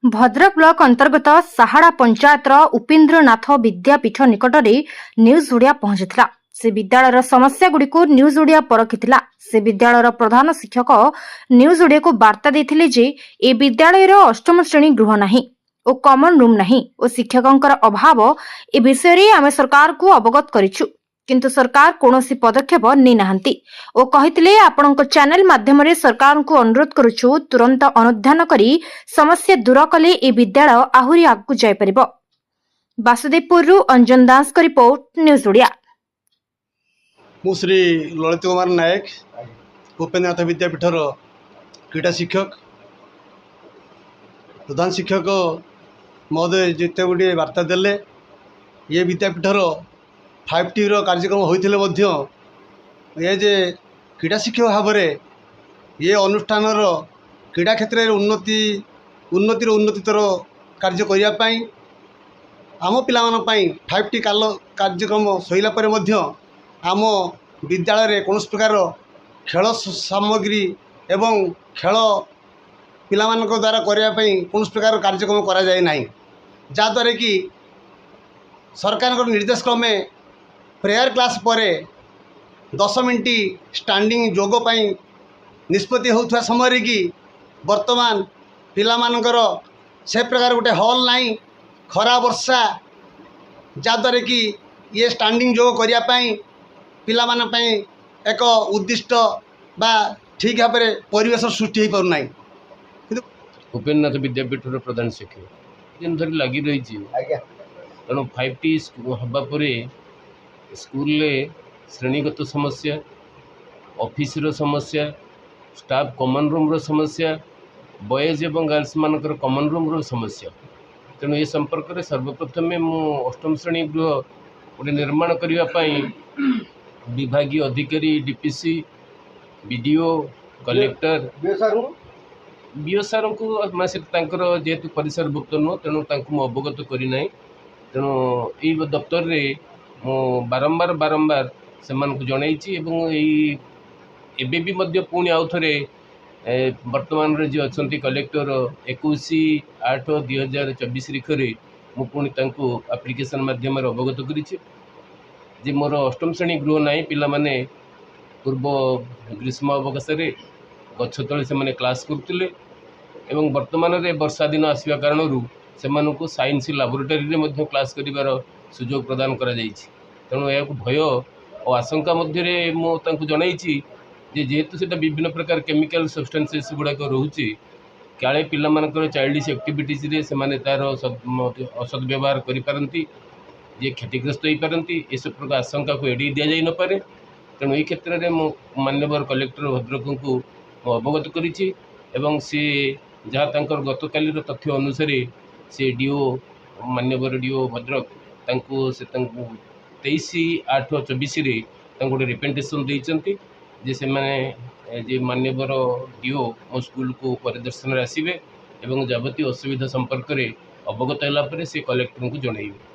Bhadrak block अंतर्गत साहाड़ा पंचायतर उपेन्द्रनाथ विद्यापीठ निकट में न्यूज ओडिया पहुंचीला। से विद्यालय समस्या गुड़िक न्यूज ओडिया परखिथिला। से विद्यालय प्रधान शिक्षक न्यूज ओडिया को वार्ता देथिले जे ए विद्यालय अष्टम श्रेणी गृह नाही और कॉमन रूम नाही और शिक्षकों अभाव ए विषय रे आमे सरकार को अवगत करिछु, किंतु सरकार कौनसी पदक्षेप नहीं नाहंती और कहितले आपनक चैनल माध्यम रे सरकार को अनुरोध करूछु तुरंत अनुध्यान करी समस्या दूर कले ए विद्यालय आहुरी आगु जाय परिबो। वासुदेवपुर रु अंजन दास का रिपोर्ट, न्यूज ओडिया। मु श्री ललित कुमार नायक उपेन्द्रनाथ विद्यापीठर क्रीड़ा शिक्षक प्रधान शिक्षक महोदय जिते गुड़े वार्ता देले ये विद्यापीठर 5T कार्यक्रम होते ये जे क्रीड़ा शिक्षक भाव में ये अनुष्ठान क्रीड़ा क्षेत्र में उन्नतिर कार्य करने आम पाई 5T कार्यक्रम सैला आम विद्यालय कौन प्रकार खेल सामग्री एवं खेल पिलामान द्वारा करने कौन प्रकार कार्यक्रम करा जाए नहीं, जहाँद्वारा कि सरकार निर्देश क्रमे प्रेयर क्लास पर 10 मिनट स्टैंडिंग योग निष्पत्ति होता समय कि वर्तमान पिलामानकर से प्रकार गोटे हॉल नहीं, खरा वर्षा जहाँद्वारा कि ये स्टैंडिंग योग करने पिलामान एक उद्दिष्ट बा ठीक भाव में परिवेश सृष्टि हो पारना। उपेन्द्रनाथ विद्यापीठर प्रधान शिक्षक दिन धरी लगी रही तेणु 5T हवा पर स्कूल श्रेणीगत समस्या, ऑफिस समस्या, स्टाफ कॉमन रूम समस्या, बॉयज एवं गर्ल्स मानकर कॉमन रूम समस्या, तेणु ये संपर्क में सर्वप्रथम मु अष्टम श्रेणी गृह गोटे निर्माण करने विभागीय अधिकारी डीपीसी बीडीओ कलेक्टर बीओ सार को जेहेतु परिसरभुक्त नुह तेणु मु अवगत करना, तेणु ये दफ्तर रे मु बारंबार से जनई एवं भी पुणी आउ थे वर्तमान रे जो अच्छा कलेक्टर 21/8/2024 तारीख मु पुणी एप्लिकेशन माध्यम अवगत करी मोर अष्टम श्रेणी गृह नाई पिला माने पूर्व ग्रीष्म अवकाश गछ तले से क्लास करते एवं वर्तमान रे वर्षा दिन आसवा कारण से साइंस लैबोरेटरी में क्लास कर सुजोग प्रदान करा जायछि। तेणु यह भय और आशंका मध्य मुझे जनई जेहेतु से विभिन्न प्रकार केमिकल सब्सटेंसेस गुड़ाक रोचे काले पिलामानकर चाइल्डिश एक्टिविटीज रे से तार असद व्यवहार करिपारंती, जे क्षतिग्रस्त हो पारती, ये सब प्रकार आशंका को एड़ी दि जाई न पारे। तेणु ये क्षेत्र में मो माननीय कलेक्टर भद्रक को अवगत करी सी जहाँ गत काली तथ्य अनुसार से डीओ माननीय डीओ भद्रक से 23/8/24 गोटे रिप्रेजेंटेशन देते जे से माननीय डीओ मो स्कूल को परिदर्शन आसवे और जबती असुविधा संपर्क में अवगत होला से कलेक्टर को जनइबे।